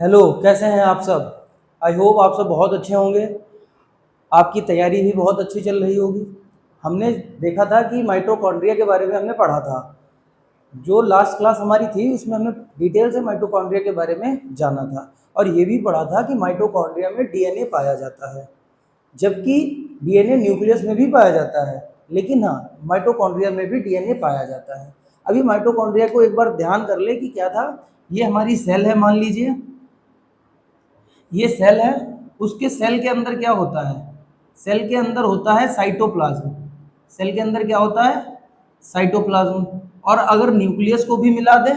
Hello, कैसे हैं आप सब। आई होप आप सब बहुत अच्छे होंगे। आपकी तैयारी भी बहुत अच्छी चल रही होगी। हमने देखा था कि माइटोकॉन्ड्रिया के बारे में हमने पढ़ा था। जो लास्ट क्लास हमारी थी उसमें हमने डिटेल से माइटोकॉन्ड्रिया के बारे में जाना था और ये भी पढ़ा था कि माइटोकॉन्ड्रिया में डीएनए पाया जाता है, जबकि डीएनए न्यूक्लियस में भी पाया जाता है। लेकिन हाँ, माइटोकॉन्ड्रिया में भी डीएनए पाया जाता है। अभी माइटोकॉन्ड्रिया को एक बार ध्यान कर ले कि क्या था। ये हमारी सेल है, मान लीजिए ये सेल है। उसके सेल के अंदर क्या होता है? सेल के अंदर होता है साइटोप्लाज्म। सेल के अंदर क्या होता है? साइटोप्लाज्म। और अगर न्यूक्लियस को भी मिला दे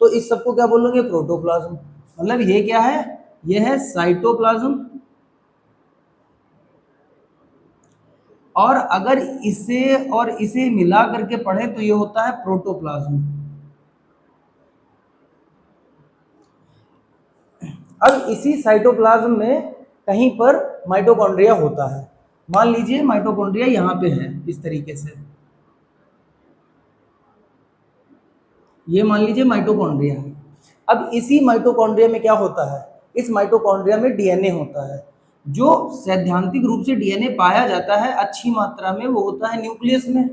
तो इस सबको क्या बोलेंगे? प्रोटोप्लाज्म। मतलब ये क्या है? ये है साइटोप्लाज्म। और अगर इसे और इसे मिला करके पढ़े तो ये होता है प्रोटोप्लाज्म। अब इसी साइटोप्लाज्म में कहीं पर माइटोकॉन्ड्रिया होता है। मान लीजिए माइटोकॉन्ड्रिया यहाँ पे है इस तरीके से। ये मान लीजिए माइटोकॉन्ड्रिया है। अब इसी माइटोकॉन्ड्रिया में क्या होता है? इस माइटोकॉन्ड्रिया में डीएनए होता है। जो सैद्धांतिक रूप से डीएनए पाया जाता है अच्छी मात्रा में, वो होता है न्यूक्लियस में।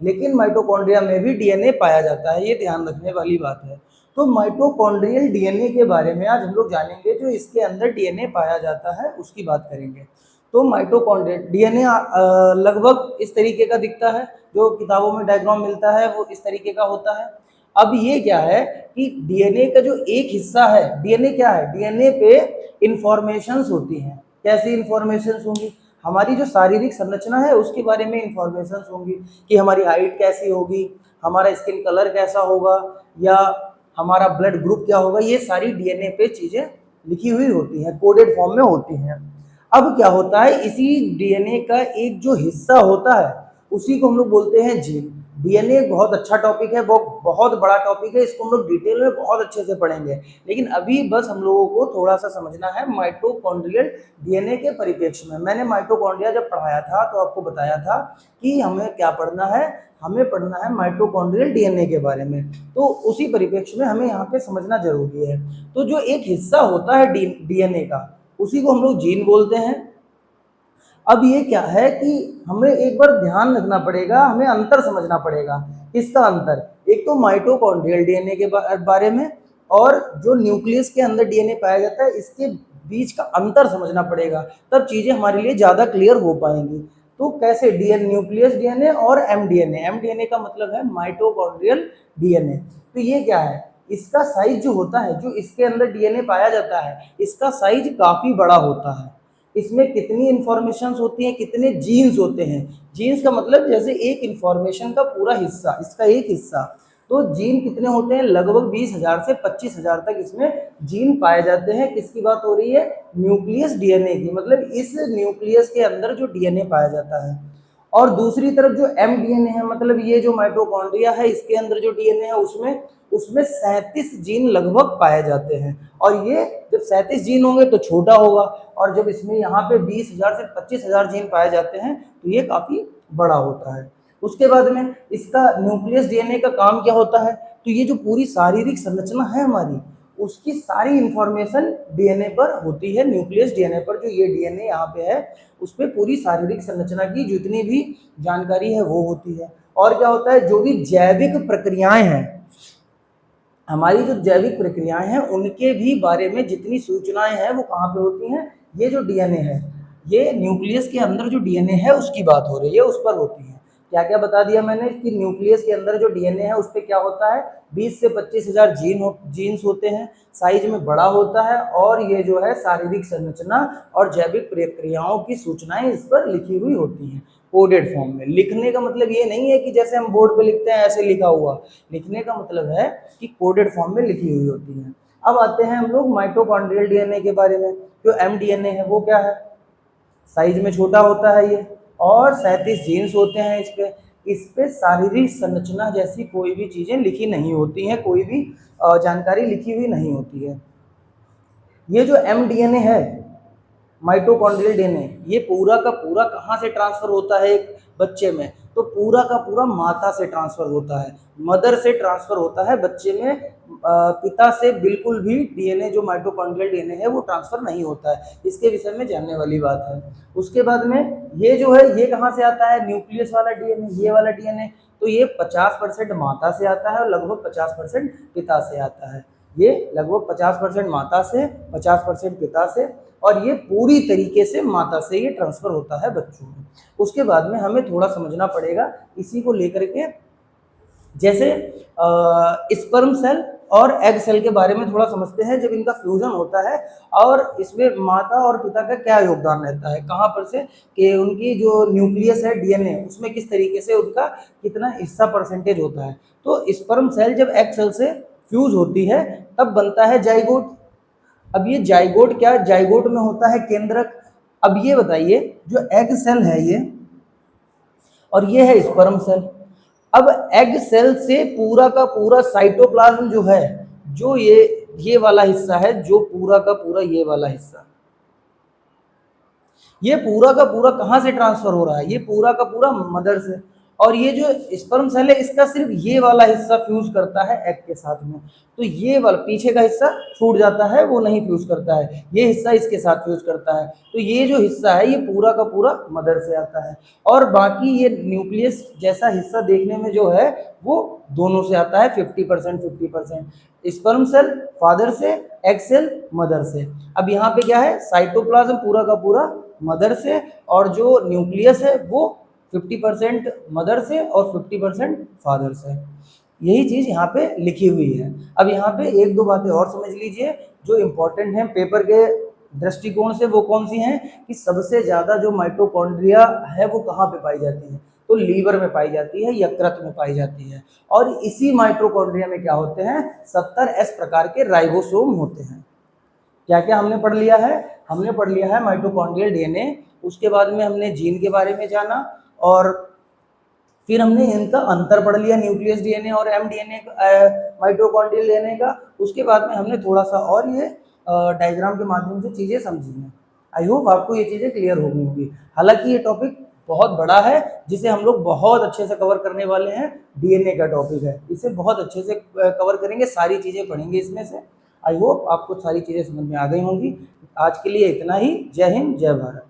लेकिन माइटोकॉन्ड्रिया में भी डीएनए पाया जाता है, ये ध्यान रखने वाली बात है। तो माइटोकॉन्ड्रियल डीएनए के बारे में आज हम लोग जानेंगे। जो इसके अंदर डीएनए पाया जाता है उसकी बात करेंगे। तो माइटोकॉन्ड्रियल डीएनए लगभग इस तरीके का दिखता है। जो किताबों में डायग्राम मिलता है वो इस तरीके का होता है। अब ये क्या है कि डीएनए का जो एक हिस्सा है, डीएनए क्या है? डीएनए पे इंफॉर्मेशंस होती हैं। कैसी इंफॉर्मेशंस होंगी? हमारी जो शारीरिक संरचना है उसके बारे में इंफॉर्मेशंस होंगी कि हमारी हाइट कैसी होगी, हमारा स्किन कलर कैसा होगा, या हमारा ब्लड ग्रुप क्या होगा। ये सारी डीएनए पे चीजें लिखी हुई होती हैं, कोडेड फॉर्म में होती हैं। अब क्या होता है, इसी डीएनए का एक जो हिस्सा होता है उसी को हम लोग बोलते हैं जीन। डीएनए बहुत अच्छा टॉपिक है, बहुत बड़ा टॉपिक है। इसको हम लोग डिटेल में बहुत अच्छे से पढ़ेंगे। लेकिन अभी बस हम लोगों को थोड़ा सा समझना है माइटोकॉन्ड्रियल डीएनए के परिप्रेक्ष्य में। मैंने माइटोकॉन्ड्रिया जब पढ़ाया था तो आपको बताया था कि हमें क्या पढ़ना है। हमें पढ़ना है माइटोकॉन्ड्रियल डीएनए के बारे में। तो उसी परिप्रेक्ष्य में हमें यहाँ पे समझना जरूरी है। तो जो एक हिस्सा होता है डीएनए का, उसी को हम लोग जीन बोलते हैं। अब ये क्या है कि हमें एक बार ध्यान रखना पड़ेगा, हमें अंतर समझना पड़ेगा। किसका अंतर? एक तो माइटोकॉन्ड्रियल डीएनए के बारे में, और जो न्यूक्लियस के अंदर डीएनए पाया जाता है इसके बीच का अंतर समझना पड़ेगा। तब चीजें हमारे लिए ज्यादा क्लियर हो पाएंगी। तो कैसे? डीएनए, न्यूक्लियस डीएनए और एमडीएनए। एमडीएनए का मतलब है माइटोकॉन्ड्रियल डीएनए। तो ये क्या है? इसका साइज जो होता है, जो इसके अंदर डीएनए पाया जाता है, इसका साइज काफी बड़ा होता है। इसमें कितनी इंफॉर्मेशन होती हैं? कितने जीन्स होते हैं? जीन्स का मतलब जैसे एक इंफॉर्मेशन का पूरा हिस्सा, इसका एक हिस्सा। तो जीन कितने होते हैं? लगभग 20,000 से 25,000 तक इसमें जीन पाए जाते हैं। किसकी बात हो रही है? न्यूक्लियस डीएनए की। मतलब इस न्यूक्लियस के अंदर जो डीएनए पाया जाता है। और दूसरी तरफ जो एमडीएनए है, मतलब ये जो माइटोकॉन्ड्रिया है इसके अंदर जो डीएनए है उसमें उसमें 37 जीन लगभग पाए जाते हैं। और ये जब 37 जीन होंगे तो छोटा होगा, और जब इसमें यहाँ पे 20,000 से 25,000 जीन पाए जाते हैं तो ये काफी बड़ा होता है। उसके बाद में इसका न्यूक्लियस डीएनए का काम क्या होता है? तो ये जो पूरी शारीरिक संरचना है हमारी, उसकी सारी इंफॉर्मेशन डीएनए पर होती है। न्यूक्लियस डीएनए पर जो ये डीएनए यहाँ पे है उस पर पूरी शारीरिक संरचना की जितनी भी जानकारी है वो होती है। और क्या होता है? जो भी जैविक प्रक्रियाएं हैं, हमारी जो जैविक प्रक्रियाएं हैं उनके भी बारे में जितनी सूचनाएं हैं वो कहाँ पे होती हैं? ये जो डीएनए है, ये न्यूक्लियस के अंदर जो डीएनए है उसकी बात हो रही है, उस पर होती है। क्या क्या बता दिया मैंने कि न्यूक्लियस के अंदर जो डीएनए है उस पर क्या होता है? 20 से 25,000 जीन्स होते हैं। साइज में बड़ा होता है, और ये जो है शारीरिक संरचना और जैविक प्रक्रियाओं की सूचनाएं इस पर लिखी हुई होती हैं कोडेड फॉर्म में। लिखने का मतलब ये नहीं है कि जैसे हम बोर्ड पे लिखते हैं ऐसे लिखा हुआ। लिखने का मतलब है कि कोडेड फॉर्म में लिखी हुई होती है। अब आते हैं हम लोग माइटोकॉन्ड्रियल डीएनए के बारे में। जो एमडीएनए है वो क्या है? साइज में छोटा होता है ये, और 37 जीन्स होते हैं इस पे शारीरिक संरचना जैसी कोई भी चीजें लिखी नहीं होती हैं, कोई भी जानकारी लिखी हुई नहीं होती है। ये जो एमडीएनए है, माइटोकॉन्ड्रियल डीएनए, ये पूरा का पूरा कहाँ से ट्रांसफर होता है एक बच्चे में? तो पूरा का पूरा माता से ट्रांसफर होता है, मदर से ट्रांसफर होता है बच्चे में। पिता से बिल्कुल भी डीएनए, जो माइटोकॉन्ड्रियल डीएनए है, वो ट्रांसफर नहीं होता है। इसके विषय में जानने वाली बात है। उसके बाद में ये जो है, ये कहाँ से आता है, न्यूक्लियस वाला डीएनए, ये वाला डीएनए, तो ये 50% माता से आता है और लगभग 50% पिता से आता है। ये लगभग 50% माता से, 50% पिता से, और ये पूरी तरीके से माता से ये ट्रांसफर होता है बच्चों में। उसके बाद में हमें थोड़ा समझना पड़ेगा इसी को लेकर के, जैसे स्पर्म सेल और एग सेल के बारे में थोड़ा समझते हैं। जब इनका फ्यूजन होता है और इसमें माता और पिता का क्या योगदान रहता है, कहाँ पर से कि उनकी जो न्यूक्लियस है डीएनए, उसमें किस तरीके से उनका कितना हिस्सा परसेंटेज होता है। तो स्पर्म सेल जब एग सेल से फ्यूज होती है तब बनता है जाइगोट। अब ये जाइगोट क्या, जाइगोट में होता है केंद्रक। अब ये बताइए, जो एग सेल है ये, और ये है स्पर्म सेल। अब एग सेल से पूरा का पूरा साइटोप्लाज्म जो है, जो ये वाला हिस्सा है, जो पूरा का पूरा ये वाला हिस्सा, ये पूरा का पूरा कहाँ से ट्रांसफर हो रहा है, ये पूरा का पूरा मदर से। और ये जो स्पर्म सेल है, इसका सिर्फ ये वाला हिस्सा फ्यूज करता है एग के साथ में। तो ये वाला पीछे का हिस्सा छूट जाता है, वो नहीं फ्यूज करता है, ये हिस्सा इसके साथ फ्यूज करता है। तो ये जो हिस्सा है ये पूरा का पूरा मदर से आता है। और बाकी ये न्यूक्लियस जैसा हिस्सा देखने में जो है, वो दोनों से आता है, 50% 50%। स्पर्म सेल फादर से, एग सेल मदर से। अब यहाँ पे क्या है, साइटोप्लाज्म पूरा का पूरा मदर से, और जो न्यूक्लियस है वो 50% मदर से और 50% फादर से। यही चीज यहाँ पे लिखी हुई है। अब यहाँ पे एक दो बातें और समझ लीजिए जो इम्पोर्टेंट हैं पेपर के दृष्टिकोण से। वो कौन सी हैं कि सबसे ज्यादा जो माइटोकॉन्ड्रिया है वो कहाँ पे पाई जाती है, तो लीवर में पाई जाती है, यकृत में पाई जाती है। और इसी माइटोकॉन्ड्रिया में क्या होते हैं, 70S प्रकार के राइबोसोम होते हैं। क्या क्या हमने पढ़ लिया है, हमने पढ़ लिया है माइटोकॉन्ड्रियल डीएनए, उसके बाद में हमने जीन के बारे में जाना, और फिर हमने इनका अंतर पढ़ लिया, न्यूक्लियस डीएनए और एमडीएनए, माइटोकॉन्ड्रियल डीएनए का। उसके बाद में हमने थोड़ा सा और ये डायग्राम के माध्यम से चीज़ें समझी हैं। आई होप आपको ये चीज़ें क्लियर हो गई होंगी। हालांकि ये टॉपिक बहुत बड़ा है, जिसे हम लोग बहुत अच्छे से कवर करने वाले हैं। डीएनए का टॉपिक है, इसे बहुत अच्छे से कवर करेंगे, सारी चीज़ें पढ़ेंगे इसमें से। आई होप आपको सारी चीज़ें समझ में आ गई होंगी। आज के लिए इतना ही। जय हिंद, जय भारत।